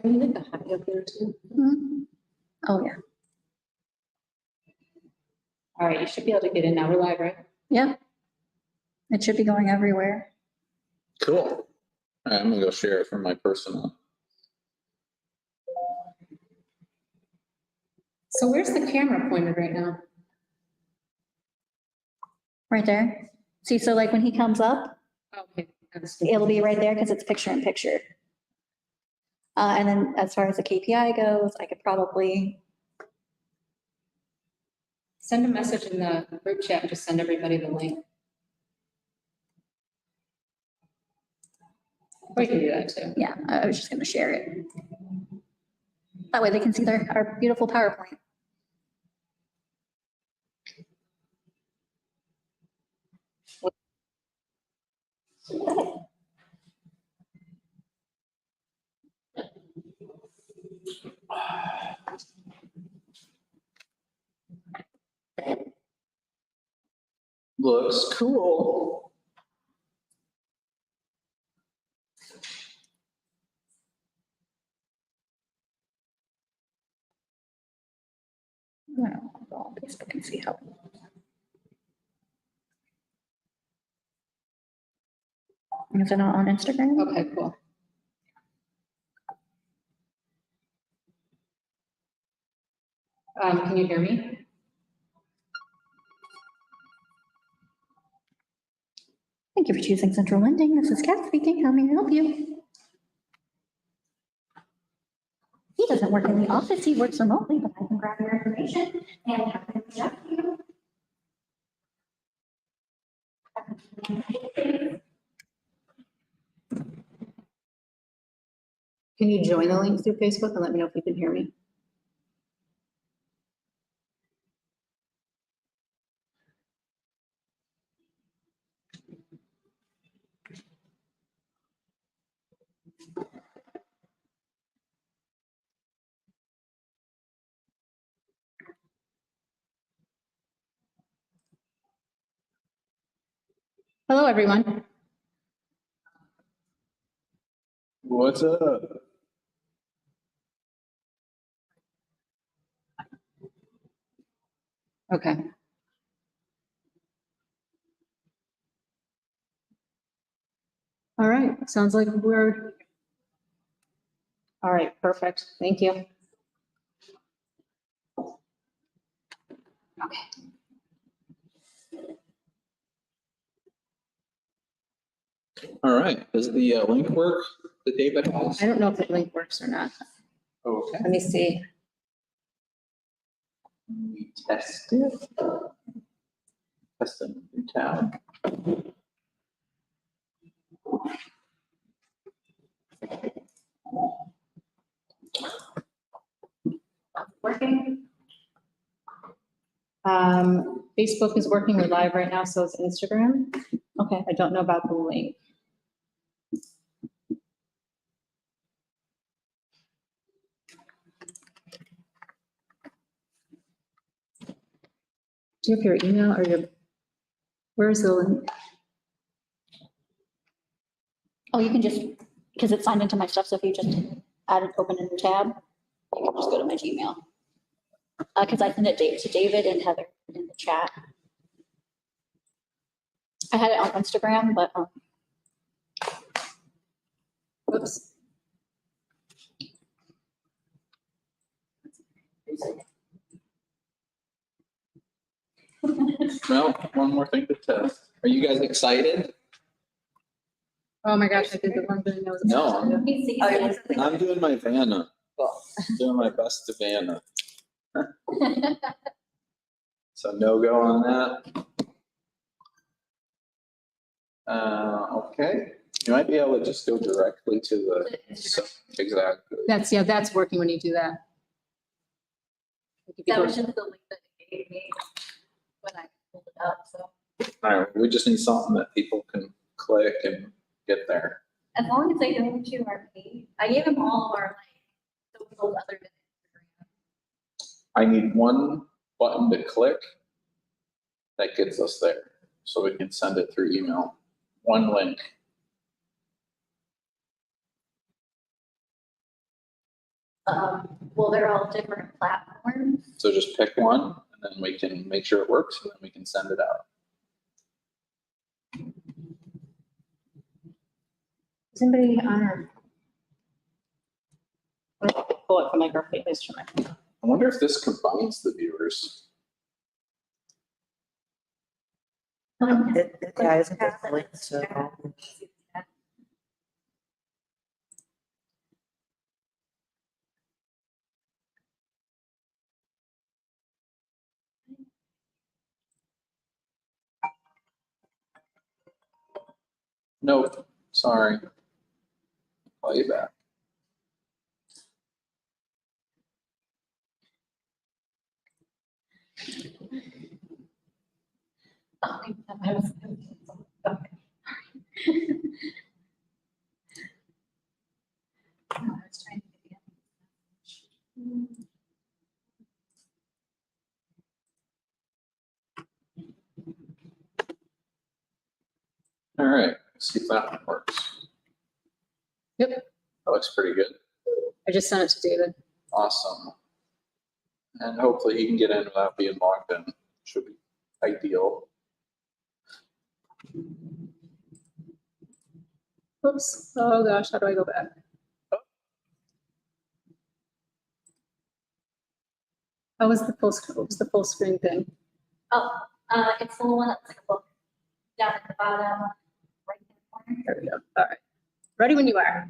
Can you make a high up there too? Oh, yeah. All right, you should be able to get in now. We're live, right? Yep. It should be going everywhere. Cool. All right, I'm gonna go share it from my personal. So where's the camera pointed right now? Right there. See, so like when he comes up, Okay. it'll be right there because it's picture in picture. And then as far as the KPI goes, I could probably, Send a message in the group chat and just send everybody the link. Or you can do that too. yeah, I was just gonna share it. That way they can see our beautiful PowerPoint. Looks cool. I'll go on Facebook and see how. Is it not on Instagram? Okay, cool. Can you hear me? Thank you for choosing Central Lending. This is Kat speaking. How may I help you? He doesn't work in the office. He works remotely, but I can grab your information and have him reach out to you. Can you join the link through Facebook and let me know if you can hear me? Hello, everyone. What's up? Okay. All right, sounds like we're. All right, perfect. Thank you. Okay. All right, does the link work that David has? I don't know if the link works or not. Okay. Let me see. We test it. Test the new tab. Working. Facebook is working. We're live right now, so is Instagram. Okay, I don't know about the link. Do you have your email or your, where's the link? Oh, you can just, because it's signed into my stuff, so if you just add it, open a new tab, you can just go to my Gmail. Because I sent it to David and Heather in the chat. I had it on Instagram, but Oops. Well, one more thing to test. Are you guys excited? Oh my gosh, I did the one thing that was. No. Oh, I'm doing my Vanna. Doing my best to Vanna. So no go on that. Okay, you might be able to just go directly to the, exactly. That's, yeah, that's working when you do that. that was just the link that it gave me when I pulled it up, so. All right, we just need something that people can click and get there. As long as they go to our page, I gave them all of our like socials other than Instagram. I need one button to click that gets us there, so we can send it through email. One link. Well, they're all different platforms. So just pick one and then we can make sure it works and then we can send it out. Is anybody on our? Pull it from my graphic instrument. I wonder if this combines the viewers. Yeah, isn't that the link to? Nope, sorry. Call you back. Oh, I was- okay. No, I was trying to get the- All right, see if that one works. Yep, That looks pretty good. I just sent it to David. Awesome. And hopefully he can get in without being logged in. Should be ideal. Oops, oh gosh, how do I go back? What was the full screen thing? Oh, it's the one that's like a book down at the bottom, right in the corner. There we go, all right. Ready when you are.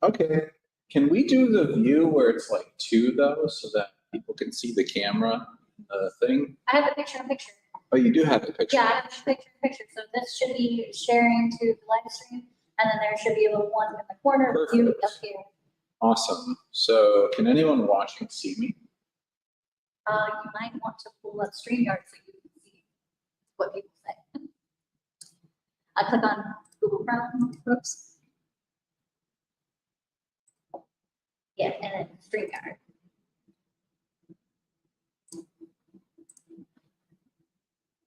Okay, can we do the view where it's like two though, so that people can see the camera, thing? I have a picture in picture. Oh, you do have the picture? Yeah, I have a picture in picture. So this should be sharing to the live stream, and then there should be a little one in the corner, you Perfect. up here. Awesome. So can anyone watching see me? You might want to pull up StreamYard so you can see what people say. I click on Google Chrome, Oops. yeah, and then StreamYard.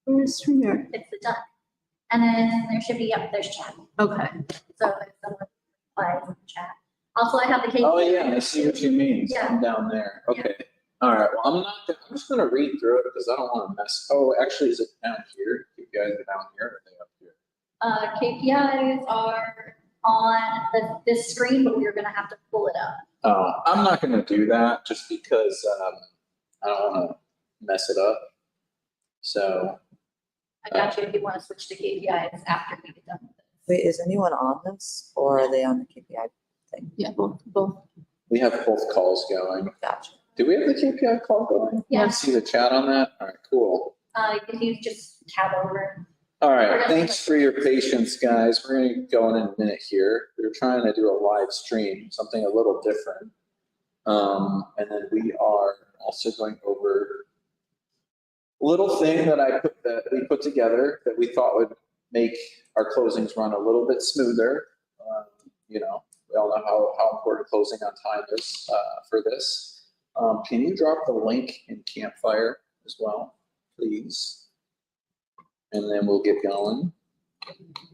Where's StreamYard? It's the duck. And then there should be, yep, there's chat. Okay, So if someone replies in the chat. Also, I have the KPI. Oh, yeah, I see what you mean. Yeah. I'm down there. Okay. All right. Well, I'm just gonna read through it because I don't want to mess. Oh, actually, is it down here? You guys are down here or are they up here? KPIs are on this screen, but we're gonna have to pull it up. Oh, I'm not gonna do that just because, I don't want to mess it up. So, I got you if you want to switch to KPIs after we get done with it. Wait, is anyone on this or are they on the KPI thing? yeah, both. we have both calls going. Gotcha. Do we have the KPI call going? Yeah. See the chat on that? All right, cool. If you just tab over. All right, thanks for your patience, guys. We're gonna go in a minute here. We're trying to do a live stream, something a little different. And then we are also going over a little thing that we put together that we thought would make our closings run a little bit smoother. You know, we all know how important closing on time is for this. Can you drop the link in Campfire as well, please? And then we'll get going.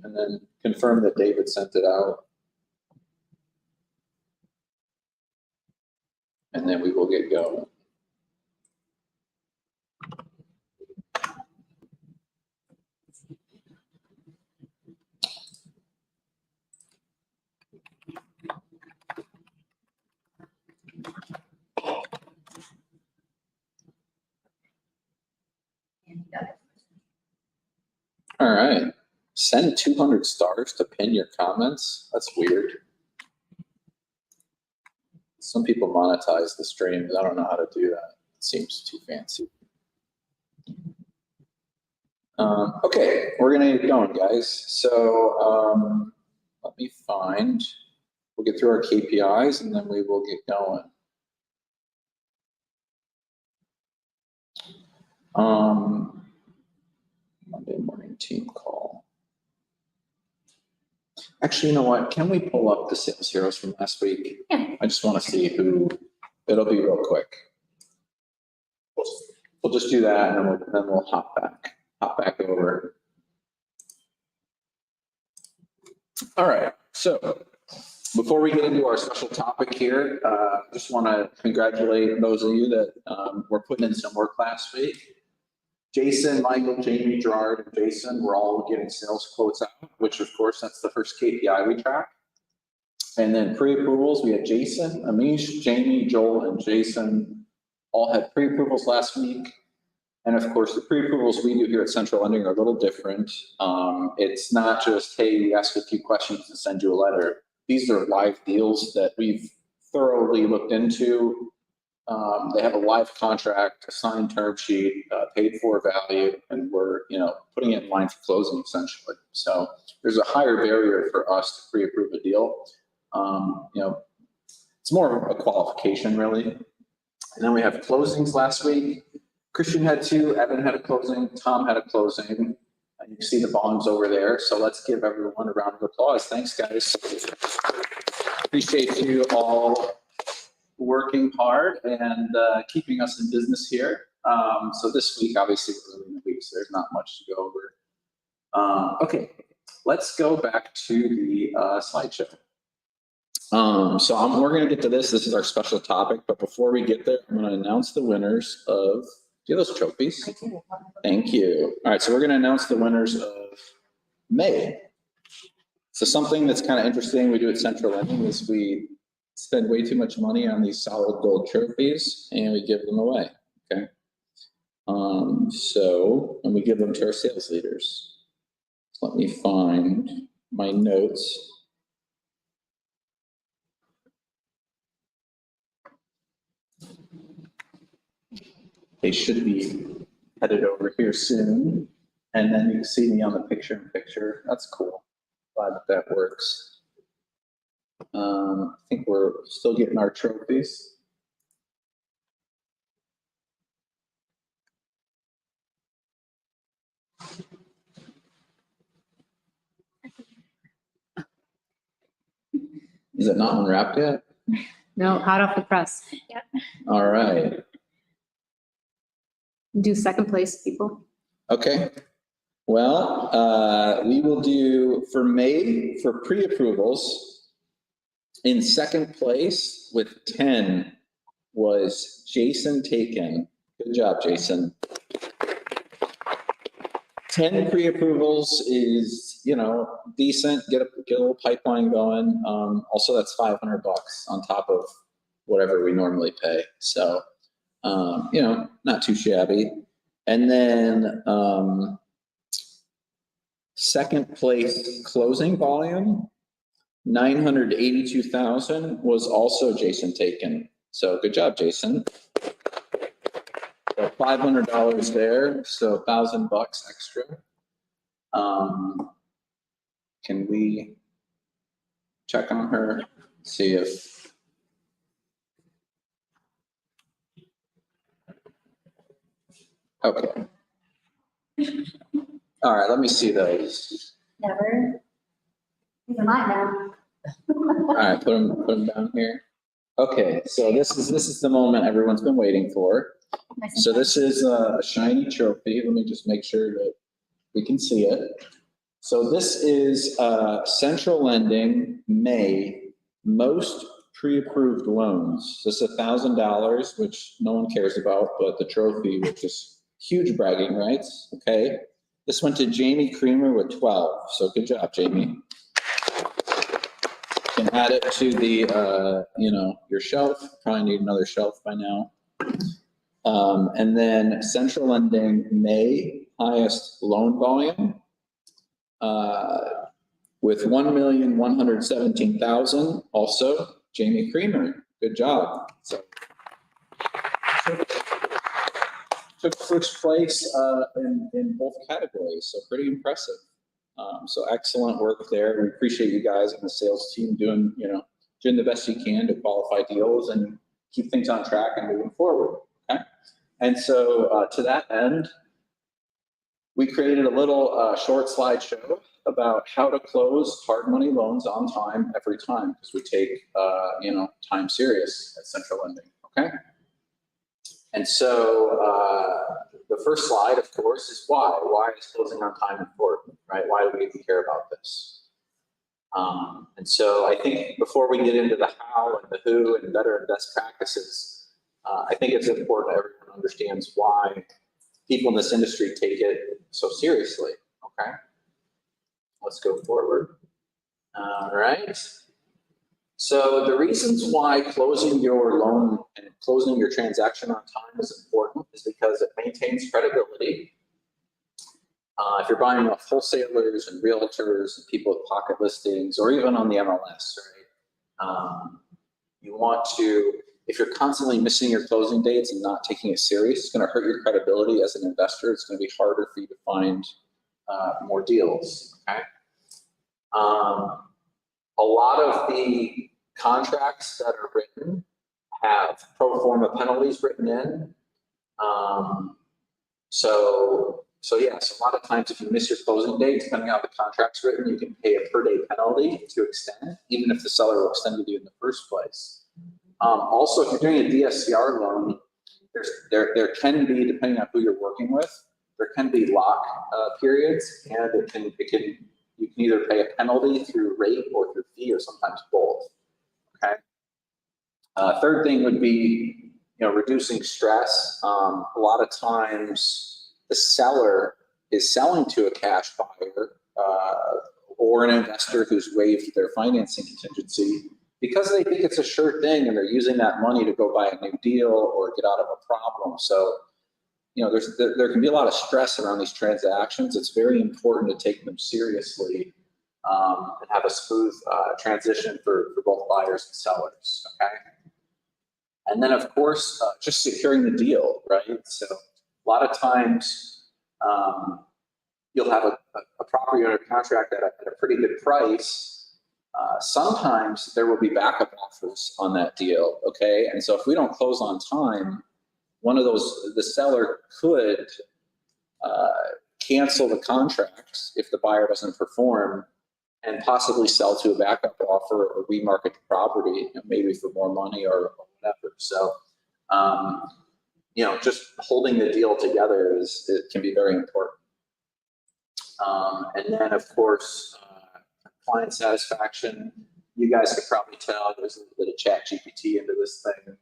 And then confirm that David sent it out. And then we will get going. And you got it. All right. Send 200 stars to pin your comments. That's weird. Some people monetize the streams. I don't know how to do that. It seems too fancy. Okay, we're gonna get going, guys. So let me find. We'll get through our KPIs and then we will get going. Monday morning team call. Actually, you know what? Can we pull up the sales heroes from last week? Yeah. I just want to see who. It'll be real quick. We'll just do that and then we'll hop back over. All right. So Before we get into our special topic here, just want to congratulate those of you that were putting in some work last week. Jason, Michael, Jamie, Gerard, and Jason were all getting sales quotes out, which of course, that's the first KPI we track. And then pre-approvals, we had Jason, Amish, Jamie, Joel, and Jason all had pre-approvals last week. And of course, the pre-approvals we do here at Central Lending are a little different. It's not just, hey, we ask a few questions and send you a letter. These are live deals that we've thoroughly looked into. They have a live contract, a signed term sheet, paid for value, and we're, putting it in line for closing essentially. So there's a higher barrier for us to pre-approve a deal. It's more of a qualification really. And then we have closings last week. Christian had 2, Evan had a closing, Tom had a closing. You can see the volumes over there. So let's give everyone a round of applause. Thanks, guys. Appreciate you all working hard and keeping us in business here. So this week, obviously, we're early in the week, so there's not much to go over. Okay, let's go back to the slideshow. So we're going to get to this. This is our special topic. But before we get there, I'm going to announce the winners of, do you have those trophies? Thank you. All right, so we're going to announce the winners of May. So something that's kind of interesting we do at Central Lending is we spend way too much money on these solid gold trophies and we give them away, okay? And we give them to our sales leaders. So let me find my notes. They should be headed over here soon. And then you can see me on the picture-in-picture. That's cool. Glad that works. I think we're still getting our trophies. Is it not unwrapped yet? No, hot off the press. All right. Do second place, people. Okay. Well, we will do for May for pre-approvals. In second place with 10 was Jason Taken. Good job, Jason. 10 pre-approvals is, decent. Get a little pipeline going. Also, that's $500 on top of whatever we normally pay. So, not too shabby. And then second place closing volume, 982,000 was also Jason Taken. So good job, Jason. So $500 there, so $1,000 extra. Can we check on her? See if. Okay. All right, let me see those. Never. These are mine now. All right, put them down here. Okay, so this is the moment everyone's been waiting for. So this is a shiny trophy. Let me just make sure that we can see it. So this is Central Lending May most pre-approved loans. This is $1,000, which no one cares about, but the trophy, which is huge bragging rights. Okay, this went to Jamie Creamer with 12. So good job, Jamie. You can add it to the your shelf. Probably need another shelf by now. And then Central Lending May highest loan volume with 1,117,000. Also, Jamie Creamer. Good job. So took first place in both categories. So pretty impressive. So excellent work there. We appreciate you guys and the sales team doing the best you can to qualify deals and keep things on track and moving forward. Okay. And so to that end, we created a little short slideshow about how to close hard money loans on time every time, because we take time serious at Central Lending. Okay. And so the first slide, of course, is why. Why is closing on time important, right? Why do we even care about this? And so I think before we get into the how and the who and better and best practices, I think it's important that everyone understands why people in this industry take it so seriously, okay? Let's go forward. All right. So the reasons why closing your loan and closing your transaction on time is important is because it maintains credibility. If you're buying off wholesalers and realtors and people with pocket listings, or even on the MLS, right? You want to, if you're constantly missing your closing dates and not taking it serious, it's going to hurt your credibility as an investor. It's going to be harder for you to find more deals. Okay. A lot of the contracts that are written have pro forma penalties written in. So yes, a lot of times if you miss your closing date, depending on how the contract's written, you can pay a per day penalty to extend, even if the seller will extend you in the first place. Also, if you're doing a DSCR loan, there can be, depending on who you're working with, there can be lock periods, and you can either pay a penalty through rate or through fee, or sometimes both. Okay. Third thing would be, reducing stress. A lot of times the seller is selling to a cash buyer or an investor who's waived their financing contingency because they think it's a sure thing and they're using that money to go buy a new deal or get out of a problem. So, there can be a lot of stress around these transactions. It's very important to take them seriously and have a smooth transition for both buyers and sellers, okay? And then, of course, just securing the deal, right? So a lot of times you'll have a property under contract at a pretty good price. Sometimes there will be backup offers on that deal, okay? And so if we don't close on time, the seller could cancel the contract if the buyer doesn't perform and possibly sell to a backup offer or remarket the property, maybe for more money or whatever. So, just holding the deal together it can be very important. And then, of course, client satisfaction. You guys could probably tell there's a little bit of ChatGPT into this thing.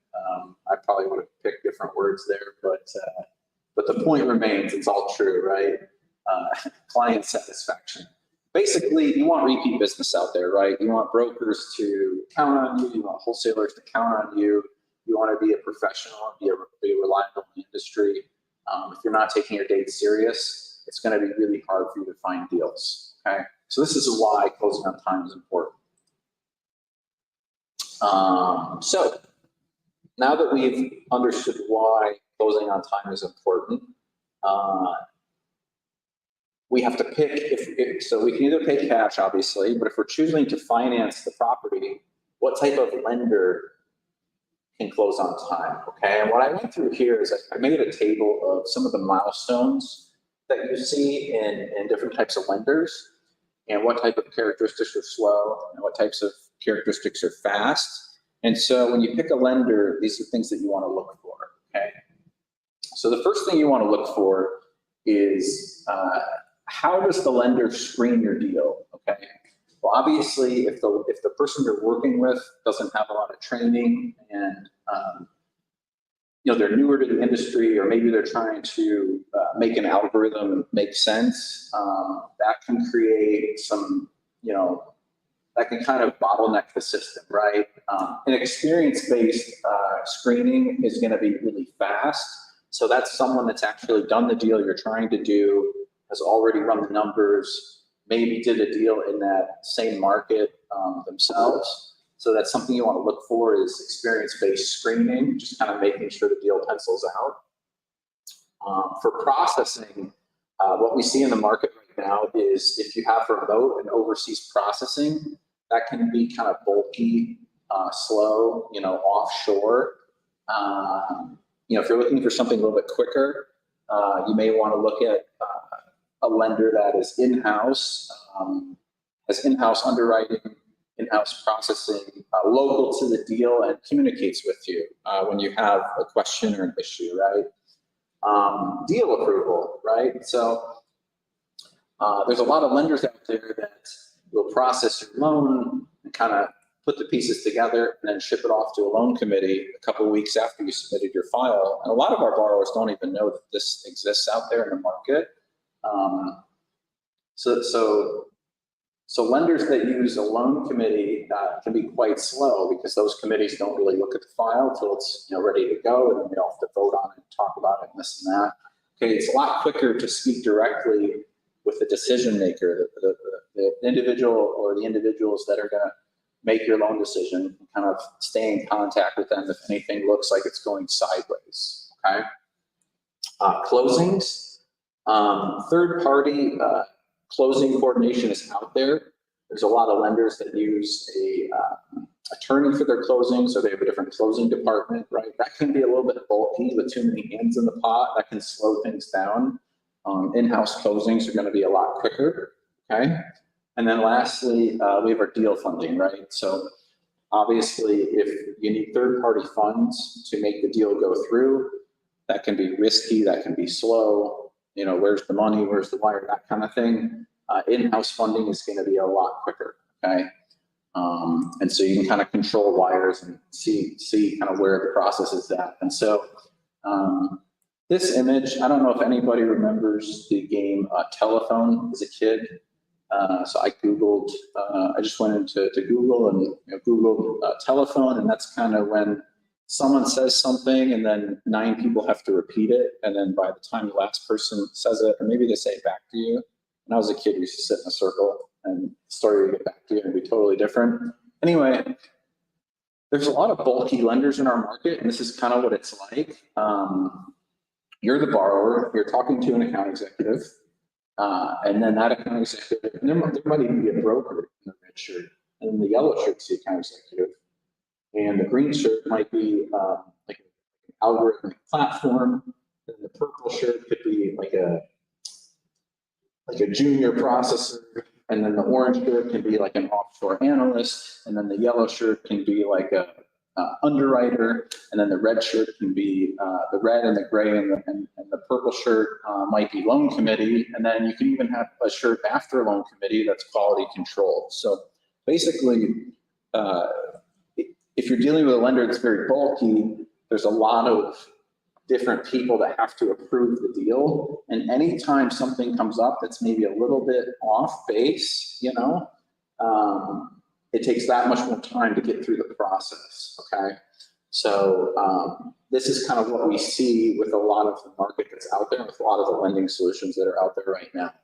I probably would have picked different words there, but the point remains, it's all true, right? Client satisfaction. Basically, you want repeat business out there, right? You want brokers to count on you. You want wholesalers to count on you. You want to be a professional, be reliable in the industry. If you're not taking your dates serious, it's going to be really hard for you to find deals, okay? So this is why closing on time is important. So now that we've understood why closing on time is important, we have to pick, so we can either pay cash, obviously, but if we're choosing to finance the property, what type of lender can close on time, okay? And what I went through here is I made a table of some of the milestones that you see in different types of lenders and what type of characteristics are slow and what types of characteristics are fast. And so when you pick a lender, these are things that you want to look for, okay? So the first thing you want to look for is how does the lender screen your deal, okay? Well, obviously, if the person you're working with doesn't have a lot of training and they're newer to the industry, or maybe they're trying to make an algorithm make sense, that can create some, that can kind of bottleneck the system, right? An experience-based screening is going to be really fast. So that's someone that's actually done the deal you're trying to do, has already run the numbers, maybe did a deal in that same market themselves. So that's something you want to look for is experience-based screening, just kind of making sure the deal pencils out. For processing, what we see in the market right now is if you have remote and overseas processing, that can be kind of bulky, slow, offshore. If you're looking for something a little bit quicker, you may want to look at a lender that is in-house, has in-house underwriting, in-house processing, local to the deal, and communicates with you when you have a question or an issue, right? Deal approval, right? So there's a lot of lenders out there that we'll process your loan and kind of put the pieces together and then ship it off to a loan committee a couple of weeks after you submitted your file. And a lot of our borrowers don't even know that this exists out there in the market. So lenders that use a loan committee can be quite slow because those committees don't really look at the file until it's ready to go, and then they all have to vote on it and talk about it and this and that. Okay, it's a lot quicker to speak directly with the decision maker, the individual or the individuals that are going to make your loan decision, and kind of stay in contact with them if anything looks like it's going sideways. Okay, closings, third party. Closing coordination is out there. There's a lot of lenders that use a attorney for their closings, so they have a different closing department, right? That can be a little bit bulky with too many hands in the pot. That can slow things down. In-house closings are going to be a lot quicker, okay? And then lastly, we have our deal funding, right? So obviously, if you need third-party funds to make the deal go through, that can be risky, that can be slow. Where's the money, where's the wire, that kind of thing. In-house funding is going to be a lot quicker, okay? And so you can kind of control wires and see kind of where the process is at. And so this image, I don't know if anybody remembers the game Telephone as a kid. So I Googled, I just went into Google and Googled telephone, and that's kind of when someone says something and then 9 people have to repeat it. And then by the time the last person says it, or maybe they say it back to you. When I was a kid, we used to sit in a circle and the story would get back to you and be totally different. Anyway, there's a lot of bulky lenders in our market, and this is kind of what it's like. You're the borrower, you're talking to an account executive, and then that account executive, and there might even be a broker in the red shirt, and then the yellow shirt's the account executive. And the green shirt might be like an algorithmic platform. And the purple shirt could be like a junior processor. And then the orange shirt can be like an offshore analyst. And then the yellow shirt can be like a underwriter. And then the red shirt can be the red and the gray, and the purple shirt might be loan committee. And then you can even have a shirt after loan committee that's quality control. So basically, if you're dealing with a lender that's very bulky, there's a lot of different people that have to approve the deal. And anytime something comes up that's maybe a little bit off base, it takes that much more time to get through the process, okay? So this is kind of what we see with a lot of the market that's out there, with a lot of the lending solutions that are out there right now.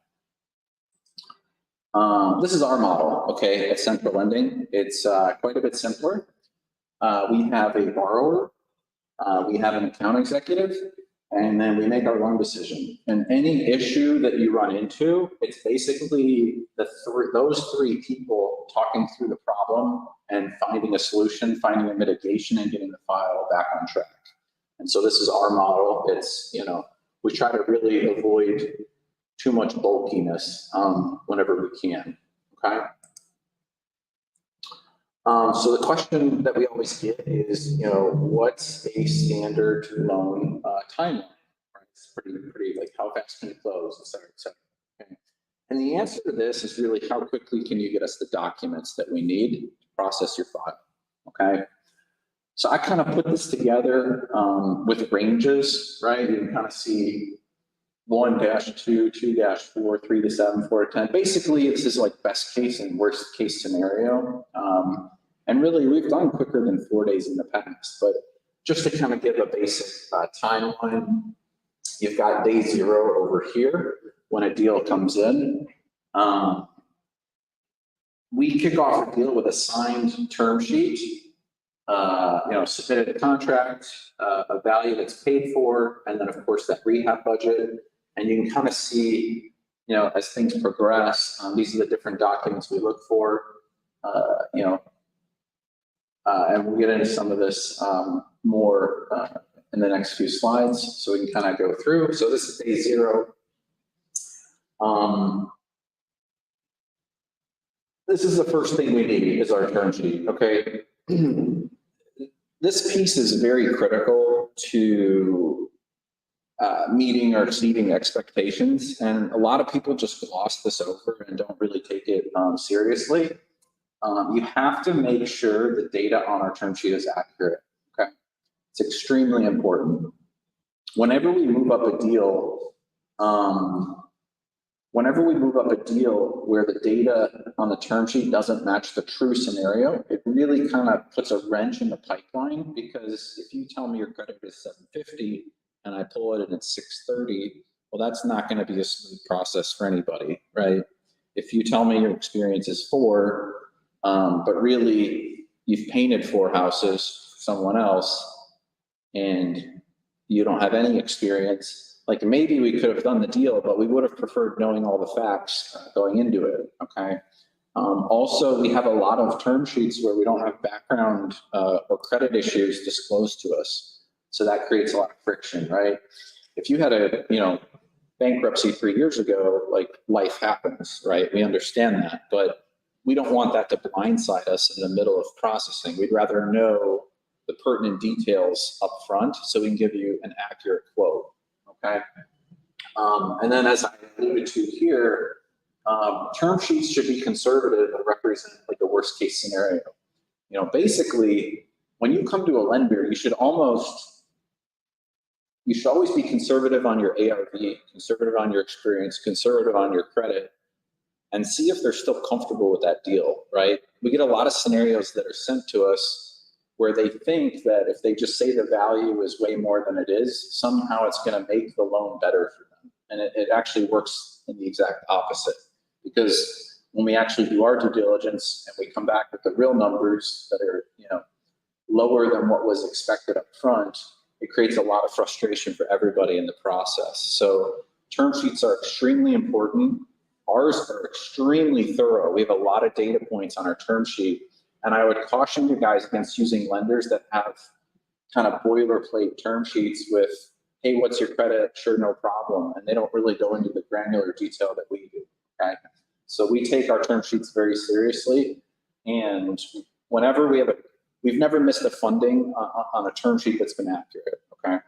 This is our model, okay, at Central Lending. It's quite a bit simpler. We have a borrower, we have an account executive, and then we make our loan decision. And any issue that you run into, it's basically those 3 people talking through the problem and finding a solution, finding a mitigation, and getting the file back on track. And so this is our model. It's, we try to really avoid too much bulkiness whenever we can, okay? So the question that we always get is, what's a standard loan timeline? Right? It's pretty like how fast can you close, et cetera, et cetera. Okay. And the answer to this is really how quickly can you get us the documents that we need to process your file, okay? So I kind of put this together with ranges, right? You can kind of see 1-2, 2-4, 3-7, 4-10. Basically, this is like best case and worst case scenario. And really, we've done quicker than 4 days in the past. But just to kind of give a basic timeline, you've got day 0 over here when a deal comes in. We kick off a deal with a signed term sheet, submitted a contract, a value that's paid for, and then of course that rehab budget. And you can kind of see, as things progress, these are the different documents we look for, and we'll get into some of this more in the next few slides, so we can kind of go through. So this is day 0. This is the first thing we need is our term sheet, okay? This piece is very critical to meeting or exceeding expectations. And a lot of people just gloss this over and don't really take it seriously. You have to make sure the data on our term sheet is accurate, okay? It's extremely important. Whenever we move up a deal, where the data on the term sheet doesn't match the true scenario, it really kind of puts a wrench in the pipeline, because if you tell me your credit is 750 and I pull it and it's 630, well, that's not going to be a smooth process for anybody, right? If you tell me your experience is 4, but really you've painted 4 houses for someone else and you don't have any experience, like maybe we could have done the deal, but we would have preferred knowing all the facts going into it, okay? Also, we have a lot of term sheets where we don't have background or credit issues disclosed to us. So that creates a lot of friction, right? If you had a, bankruptcy 3 years ago, like life happens, right? We understand that, but we don't want that to blindside us in the middle of processing. We'd rather know the pertinent details up front so we can give you an accurate quote, okay? And then as I alluded to here, term sheets should be conservative and represent like a worst case scenario. Basically, when you come to a lender, you should always be conservative on your ARV, conservative on your experience, conservative on your credit, and see if they're still comfortable with that deal, right? We get a lot of scenarios that are sent to us where they think that if they just say the value is way more than it is, somehow it's going to make the loan better for them. And it actually works in the exact opposite, because when we actually do our due diligence and we come back with the real numbers that are, lower than what was expected up front, it creates a lot of frustration for everybody in the process. So term sheets are extremely important. Ours are extremely thorough. We have a lot of data points on our term sheet. And I would caution you guys against using lenders that have kind of boilerplate term sheets with, hey, what's your credit? Sure, no problem. And they don't really go into the granular detail that we do, okay? So we take our term sheets very seriously. And whenever we've never missed a funding on a term sheet that's been accurate, okay?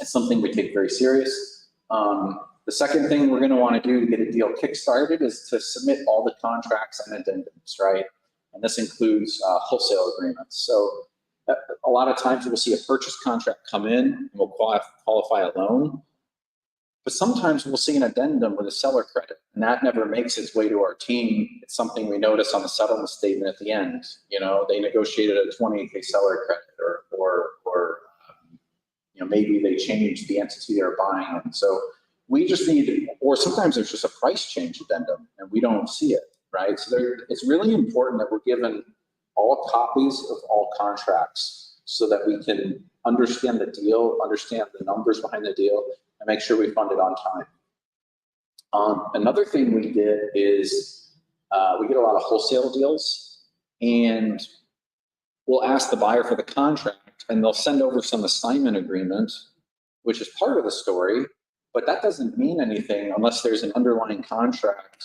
It's something we take very serious. The second thing we're gonna wanna do to get a deal kickstarted is to submit all the contracts and addendums, right? And this includes wholesale agreements. So a lot of times we'll see a purchase contract come in and we'll qualify a loan, but sometimes we'll see an addendum with a seller credit, and that never makes its way to our team. It's something we notice on the settlement statement at the end. They negotiated a 20K seller credit, or maybe they changed the entity they're buying. And so we just need, or sometimes there's just a price change addendum and we don't see it, right? So it's really important that we're given all copies of all contracts so that we can understand the deal, understand the numbers behind the deal, and make sure we fund it on time. Another thing we did is we get a lot of wholesale deals, and we'll ask the buyer for the contract and they'll send over some assignment agreement, which is part of the story, but that doesn't mean anything unless there's an underlying contract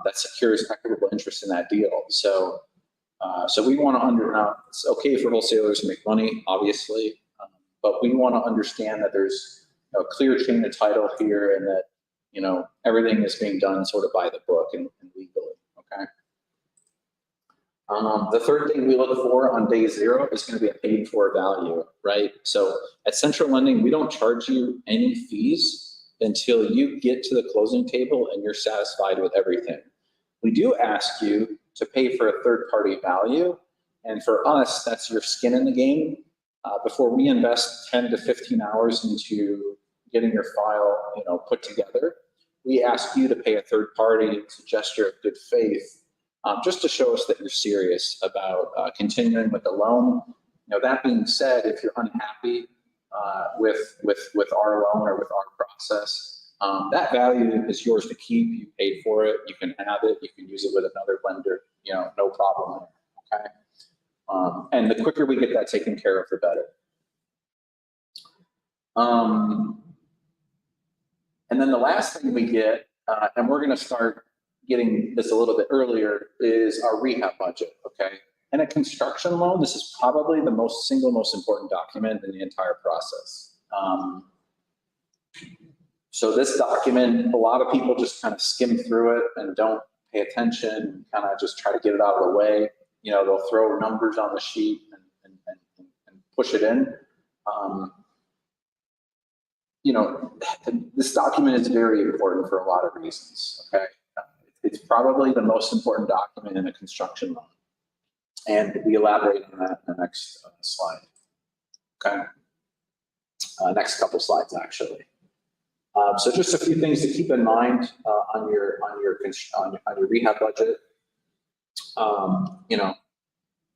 that secures equitable interest in that deal. So we want to now it's okay for wholesalers to make money, obviously, but we want to understand that there's a clear chain of title here, and that everything is being done sort of by the book and legally. Okay. The third thing we look for on day 0 is going to be a paid for value, right? So at Central Lending, we don't charge you any fees until you get to the closing table and you're satisfied with everything. We do ask you to pay for a third-party value, and for us, that's your skin in the game. Before we invest 10 to 15 hours into getting your file, put together, we ask you to pay a third party to gesture of good faith, just to show us that you're serious about continuing with the loan. That being said, if you're unhappy with our loan or with our process, that value is yours to keep. You paid for it. You can have it. You can use it with another lender. No problem. Okay. And the quicker we get that taken care of, the better. And then the last thing we get, and we're going to start getting this a little bit earlier, is our rehab budget. Okay. And a construction loan, this is probably the single most important document in the entire process. So this document, a lot of people just kind of skim through it and don't pay attention, kind of just try to get it out of the way. You know, they'll throw numbers on the sheet and push it in. You know, this document is very important for a lot of reasons, okay? It's probably the most important document in a construction loan. And we elaborate on that in the next slide, okay? Next couple slides, actually. So just a few things to keep in mind on your rehab budget. You know,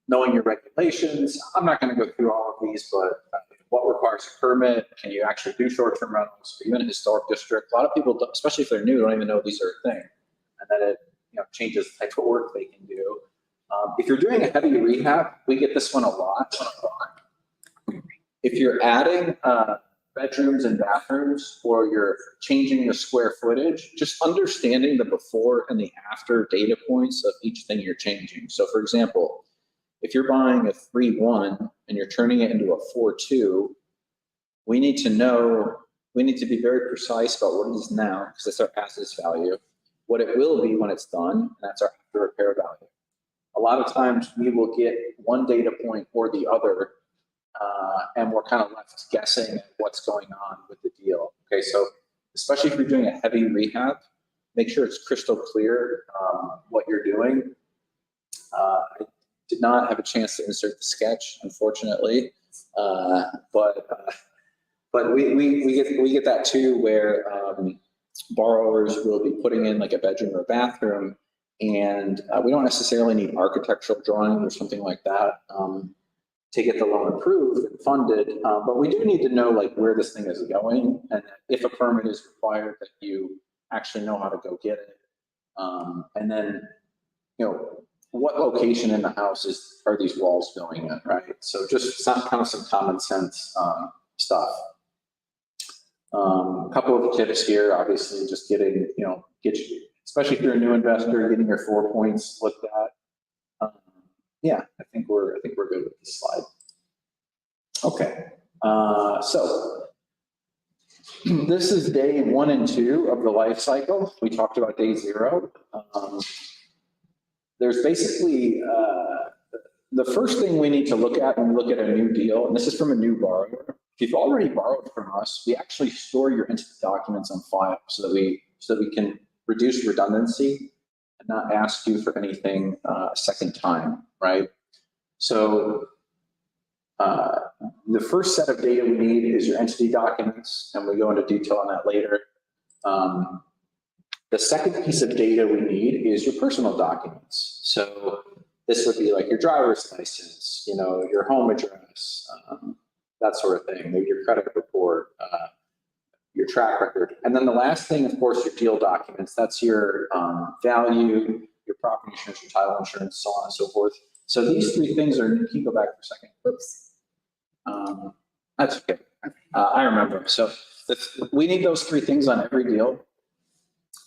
knowing your regulations. I'm not going to go through all of these, but what requires a permit? Can you actually do short-term rentals? Are you in a historic district? A lot of people, especially if they're new, don't even know these are a thing, and then it changes the type of work they can do. If you're doing a heavy rehab, we get this one a lot. If you're adding bedrooms and bathrooms, or you're changing the square footage, just understanding the before and the after data points of each thing you're changing. So for example, if you're buying a 3.1 and you're turning it into a 4.2, we need to be very precise about what it is now, because that's our as-is value, what it will be when it's done, and that's our after repair value. A lot of times we will get one data point or the other, and we're kind of left guessing what's going on with the deal. Okay, so especially if you're doing a heavy rehab, make sure it's crystal clear what you're doing. I did not have a chance to insert the sketch, unfortunately, but we get that too, where borrowers will be putting in like a bedroom or a bathroom, and we don't necessarily need architectural drawings or something like that to get the loan approved and funded, but we do need to know like where this thing is going, and if a permit is required, that you actually know how to go get it, and then what location in the house are these walls going in, right? So just kind of some common sense stuff. A couple of tips here, obviously, just getting, especially if you're a new investor, getting your 4 points looked at. Yeah, I think we're good with this slide. Okay, so this is day 1 and 2 of the life cycle. We talked about day 0. There's basically the first thing we need to look at when we look at a new deal, and this is from a new borrower. If you've already borrowed from us, we actually store your entity documents on file so that we can reduce redundancy and not ask you for anything a second time, right? So the first set of data we need is your entity documents, and we go into detail on that later. The second piece of data we need is your personal documents. So this would be like your driver's license, your home address, that sort of thing, maybe your credit report, your track record. And then the last thing, of course, your deal documents. That's your value, your property insurance, your title insurance, so on and so forth. So these 3 things are, can you go back for a second? Oops. That's okay. I remember. So we need those 3 things on every deal.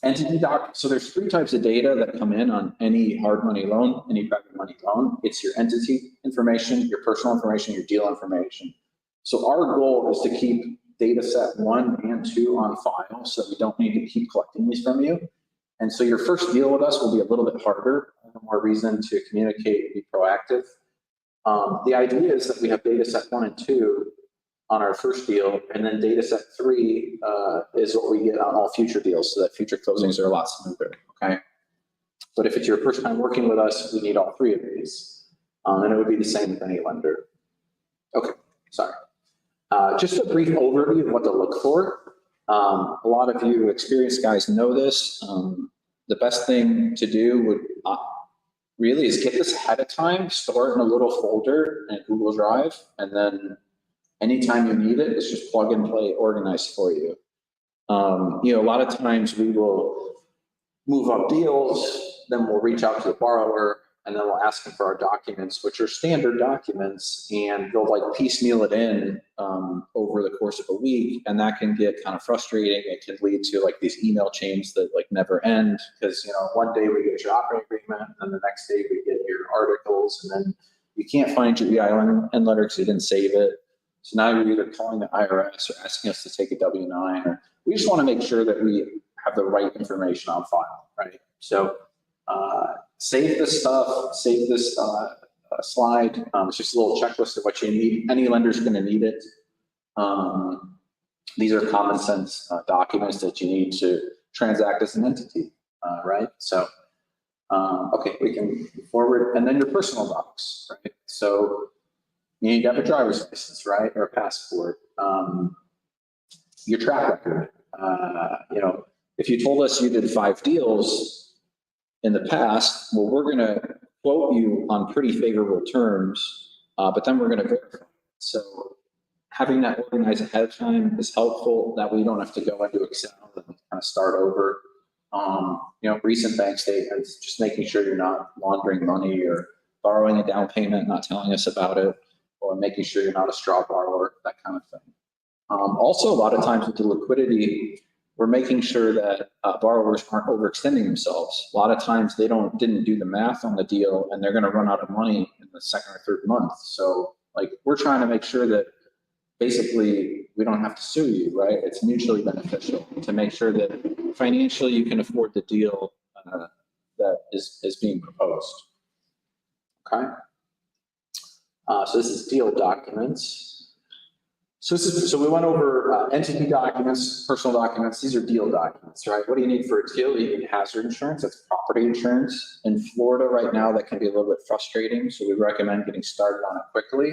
Entity doc, so there's 3 types of data that come in on any hard money loan, any private money loan. It's your entity information, your personal information, your deal information. So our goal is to keep data set 1 and 2 on file, so that we don't need to keep collecting these from you. And so your first deal with us will be a little bit harder, more reason to communicate and be proactive. The idea is that we have data set 1 and 2 on our first deal, and then data set 3 is what we get on all future deals, so that future closings are a lot smoother, okay? But if it's your first time working with us, we need all 3 of these. And it would be the same with any lender. Okay, sorry. Just a brief overview of what to look for. A lot of you experienced guys know this. The best thing to do would really is get this ahead of time, store it in a little folder in Google Drive, and then anytime you need it, it's just plug and play organized for you. A lot of times we will move up deals, then we'll reach out to the borrower, and then we'll ask them for our documents, which are standard documents, and they'll like piecemeal it in over the course of a week, and that can get kind of frustrating. It can lead to like these email chains that like never end, because one day we get your operating agreement, and then the next day we get your articles, and then you can't find your EIN letter because you didn't save it. So now you're either calling the IRS or asking us to take a W-9, or we just want to make sure that we have the right information on file, right? So save this stuff, save this slide. It's just a little checklist of what you need. Any lender's going to need it. These are common sense documents that you need to transact as an entity, right? So, okay, we can move forward. And then your personal docs, right? So you need to have a driver's license, right? Or a passport. Your track record. You know, if you told us you did 5 deals in the past, well, we're going to quote you on pretty favorable terms, but then we're going to verify. So having that organized ahead of time is helpful. That way you don't have to go into Excel and kind of start over. You know, recent bank statements, just making sure you're not laundering money or borrowing a down payment, not telling us about it, or making sure you're not a straw borrower, that kind of thing. Also, a lot of times with the liquidity, we're making sure that borrowers aren't overextending themselves. A lot of times they didn't do the math on the deal and they're going to run out of money in the second or third month. So like, we're trying to make sure that basically we don't have to sue you, right? It's mutually beneficial to make sure that financially you can afford the deal that is being proposed. Okay. So this is deal documents. So we went over entity documents, personal documents. These are deal documents, right? What do you need for a deal? You need hazard insurance. That's property insurance. In Florida right now, that can be a little bit frustrating. So we recommend getting started on it quickly.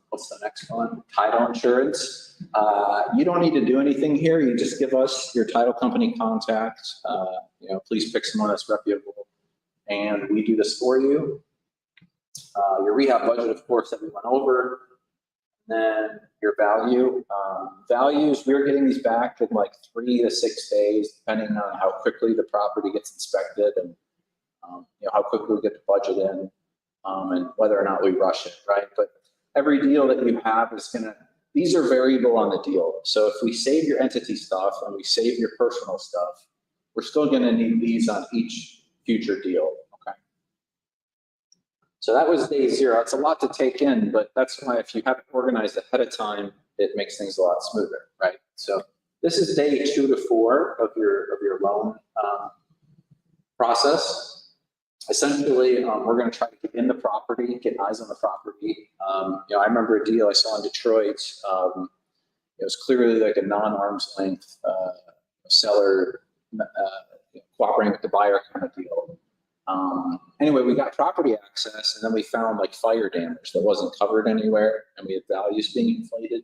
What's the next one? Title insurance. You don't need to do anything here. You just give us your title company contact. You know, please pick someone that's reputable, and we do this for you. Your rehab budget, of course, that we went over. Then your value. Values, we're getting these back in like 3 to 6 days, depending on how quickly the property gets inspected and you know, how quickly we get the budget in, and whether or not we rush it, right? But every deal that you have is these are variable on the deal. So if we save your entity stuff and we save your personal stuff, we're still gonna need these on each future deal, okay? So that was day 0. It's a lot to take in, but that's why if you have it organized ahead of time, it makes things a lot smoother, right? So this is day 2 to 4 of your loan process. Essentially, we're going to try to get in the property, get eyes on the property. You know, I remember a deal I saw in Detroit. It was clearly like a non-arm's length seller cooperating with the buyer kind of deal. Anyway, we got property access, and then we found like fire damage that wasn't covered anywhere, and we had values being inflated.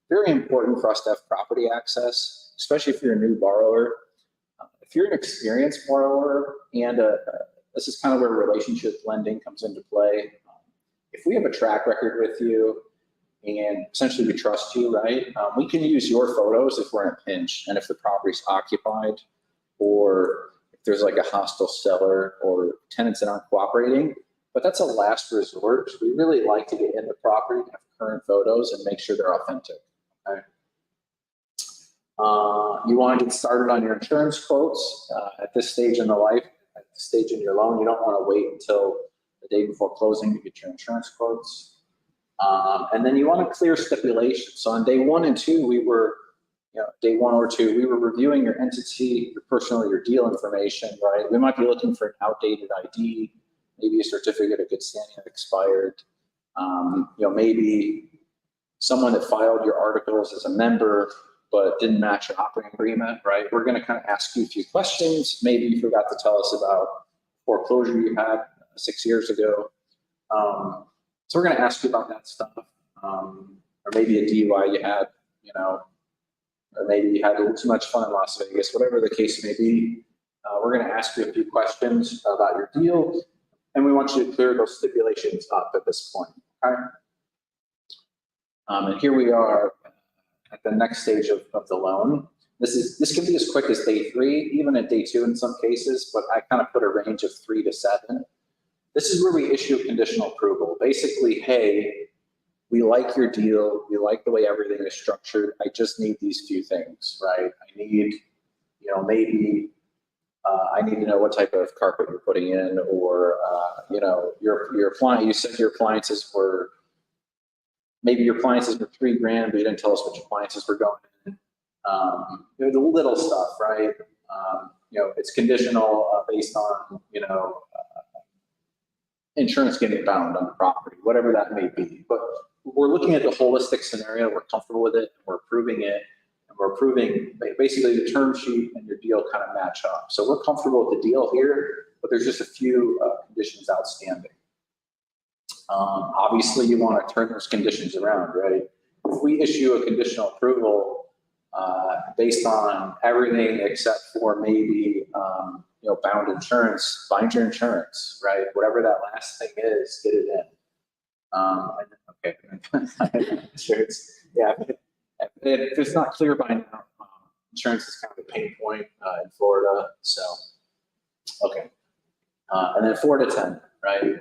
Very important for us to have property access, especially if you're a new borrower. If you're an experienced borrower, and this is kind of where relationship lending comes into play. If we have a track record with you, and essentially we trust you, right? We can use your photos if we're in a pinch, and if the property's occupied, or there's like a hostile seller or tenants that aren't cooperating, but that's a last resort. We really like to get in the property, have current photos, and make sure they're authentic. Okay. You want to get started on your insurance quotes at this stage in the life, at this stage in your loan. You don't want to wait until the day before closing to get your insurance quotes. And then you want to clear stipulations. So on day 1 and 2, we were, day 1 or 2, we were reviewing your entity, your personal, your deal information, right? We might be looking for an outdated ID, maybe a certificate of good standing that expired. Maybe someone that filed your articles as a member, but didn't match your operating agreement, right? We're going to kind of ask you a few questions. Maybe you forgot to tell us about foreclosure you had 6 years ago. So we're going to ask you about that stuff. Or maybe a DUI you had, or maybe you had a little too much fun in Las Vegas, whatever the case may be. We're going to ask you a few questions about your deal, and we want you to clear those stipulations up at this point, okay? And here we are at the next stage of the loan. This can be as quick as day 3, even at day 2 in some cases, but I kind of put a range of 3 to 7. This is where we issue conditional approval. Basically, hey, we like your deal. We like the way everything is structured. I just need these few things, right? I need, maybe I need to know what type of carpet you're putting in, or, your appliance. You said your appliances were maybe your appliances were $3,000, but you didn't tell us which appliances were going in. The little stuff, right? It's conditional based on, insurance getting bound on the property, whatever that may be. But we're looking at the holistic scenario, we're comfortable with it, we're approving it, and we're approving basically the term sheet and your deal kind of match up. So we're comfortable with the deal here, but there's just a few conditions outstanding. Obviously, you want to turn those conditions around, right? If we issue a conditional approval based on everything except for maybe, bound insurance, bind your insurance, right? Whatever that last thing is, get it in. Okay. Insurance, yeah. If it's not clear by now, insurance is kind of a pain point in Florida. So, okay. And then 4 to 10, right?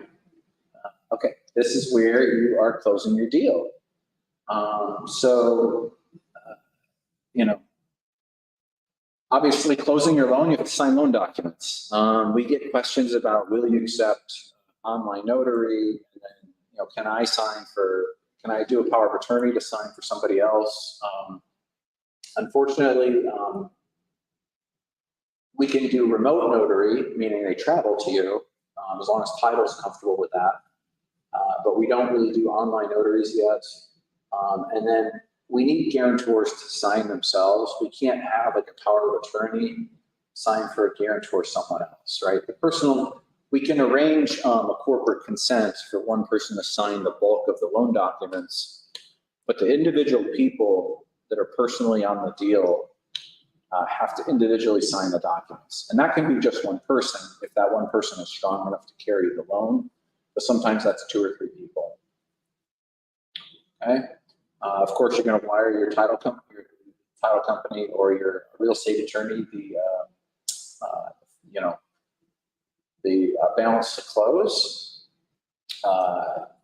Okay, this is where you are closing your deal. Obviously closing your loan, you have to sign loan documents. We get questions about, will you accept online notary? And then, can I do a power of attorney to sign for somebody else? Unfortunately, we can do remote notary, meaning they travel to you, as long as title is comfortable with that. But we don't really do online notaries yet. And then we need guarantors to sign themselves. We can't have like a power of attorney sign for a guarantor someone else, right? We can arrange a corporate consent for one person to sign the bulk of the loan documents, but the individual people that are personally on the deal have to individually sign the documents. And that can be just one person if that one person is strong enough to carry the loan, but sometimes that's 2 or 3 people. Okay. Of course, you're going to wire your title company or your real estate attorney the balance to close.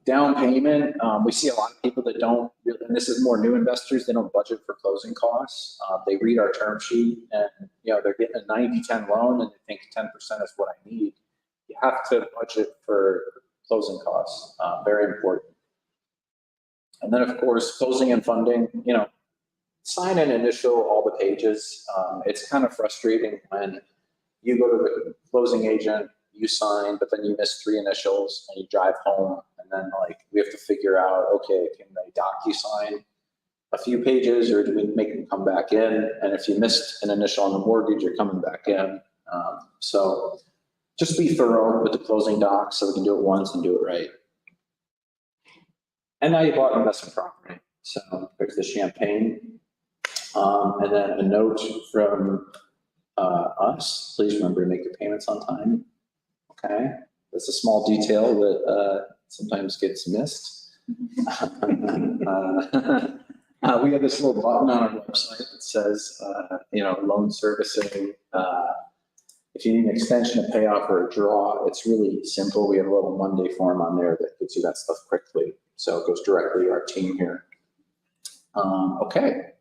Down payment, we see a lot of people that don't, and this is more new investors, they don't budget for closing costs. They read our term sheet and they're getting a 90-10 loan and they think 10% is what I need. You have to budget for closing costs, very important. And then of course, closing and funding, sign and initial all the pages. It's kind of frustrating when you go to the closing agent, you sign, but then you miss 3 initials and you drive home. And then we have to figure out, okay, can they DocuSign a few pages or do we make them come back in? And if you missed an initial on the mortgage, you're coming back in. So just be thorough with the closing docs so we can do it once and do it right. And now you bought investment property. So there's the champagne. And then a note from us, please remember to make your payments on time. Okay, that's a small detail that sometimes gets missed. We have this little button on our website that says, loan servicing. If you need an extension, a payoff, or a draw, it's really simple. We have a little Monday form on there that gives you that stuff quickly. So it goes directly to our team here. Okay.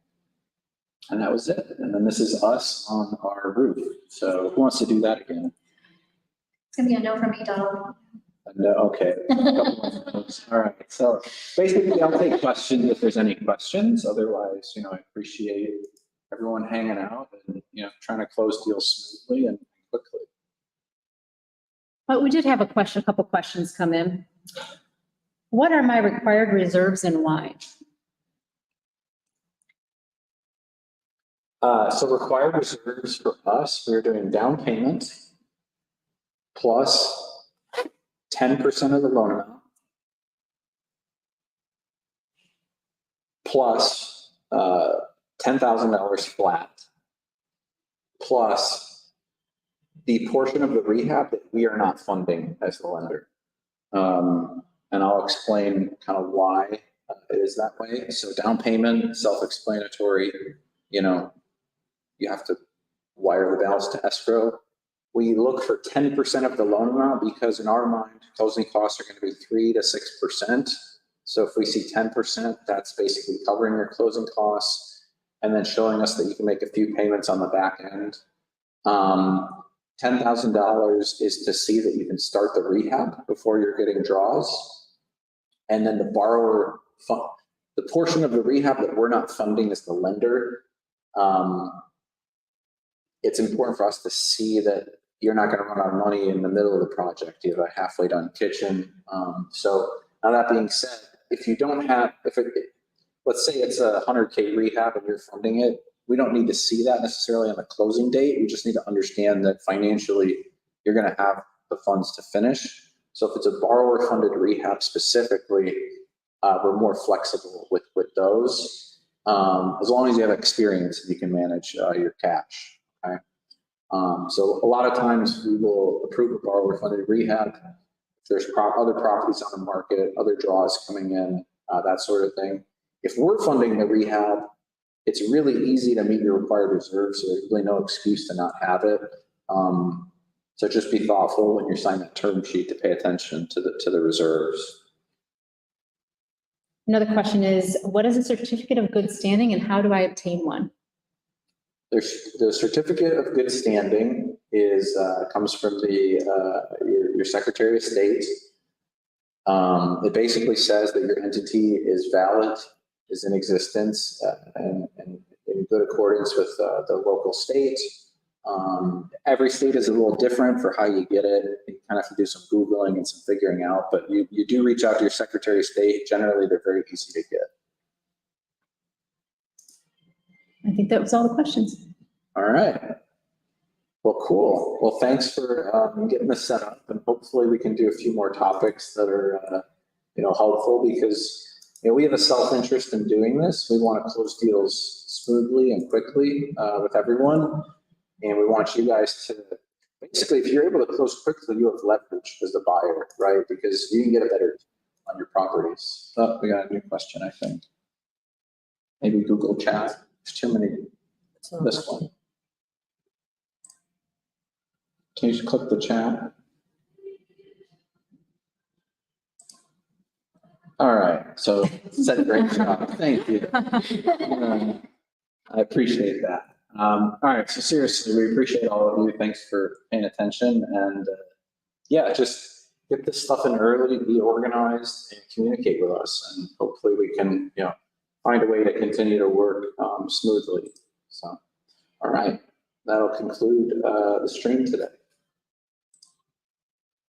And that was it. And then this is us on our roof. So who wants to do that again? It's gonna be a no from me, Donald. No, okay. All right. So basically, I'll take questions if there's any questions. Otherwise, I appreciate everyone hanging out and trying to close deals smoothly and quickly. But we did have a couple questions come in. What are my required reserves and why? So required reserves for us, we're doing down payment plus 10% of the loan amount plus $10,000 flat plus the portion of the rehab that we are not funding as the lender. And I'll explain kind of why it is that way. So down payment, self-explanatory, you have to wire the balance to escrow. We look for 10% of the loan amount because in our mind, closing costs are going to be 3 to 6%. So if we see 10%, that's basically covering your closing costs and then showing us that you can make a few payments on the back end. $10,000 is to see that you can start the rehab before you're getting draws. And then the borrower the portion of the rehab that we're not funding as the lender, it's important for us to see that you're not going to run out of money in the middle of the project. You have a halfway done kitchen. So now that being said, if you don't have, let's say it's a 100K rehab and you're funding it, we don't need to see that necessarily on the closing date. We just need to understand that financially you're going to have the funds to finish. So if it's a borrower funded rehab specifically, we're more flexible with those. As long as you have experience, you can manage your cash. Okay. So a lot of times we will approve a borrower funded rehab. If there's other properties on the market, other draws coming in, that sort of thing. If we're funding the rehab, it's really easy to meet your required reserves. So there's really no excuse to not have it. So just be thoughtful when you're signing that term sheet to pay attention to the reserves. Another question is, what is a certificate of good standing and how do I obtain one? The certificate of good standing comes from your Secretary of State. It basically says that your entity is valid, is in existence, and in good accordance with the local state. Every state is a little different for how you get it. You kind of have to do some Googling and some figuring out, but you do reach out to your Secretary of State. Generally, they're very easy to get. I think that was all the questions. All right. Well, cool. Well, thanks for getting this set up, and hopefully we can do a few more topics that are, helpful, because we have a self-interest in doing this. We want to close deals smoothly and quickly with everyone, and we want you guys to basically, if you're able to close quickly, you have leverage as the buyer, right? Because you can get a better deal on your properties. Oh, we got a new question, I think. Maybe Google Chat. There's too many. This one. Can you just click the chat? All right, so said a great job. Thank you. I appreciate that. All right, so seriously, we appreciate all of you. Thanks for paying attention, and yeah, just get this stuff in early, be organized, and communicate with us, and hopefully we can, find a way to continue to work smoothly. So, all right, that'll conclude the stream today.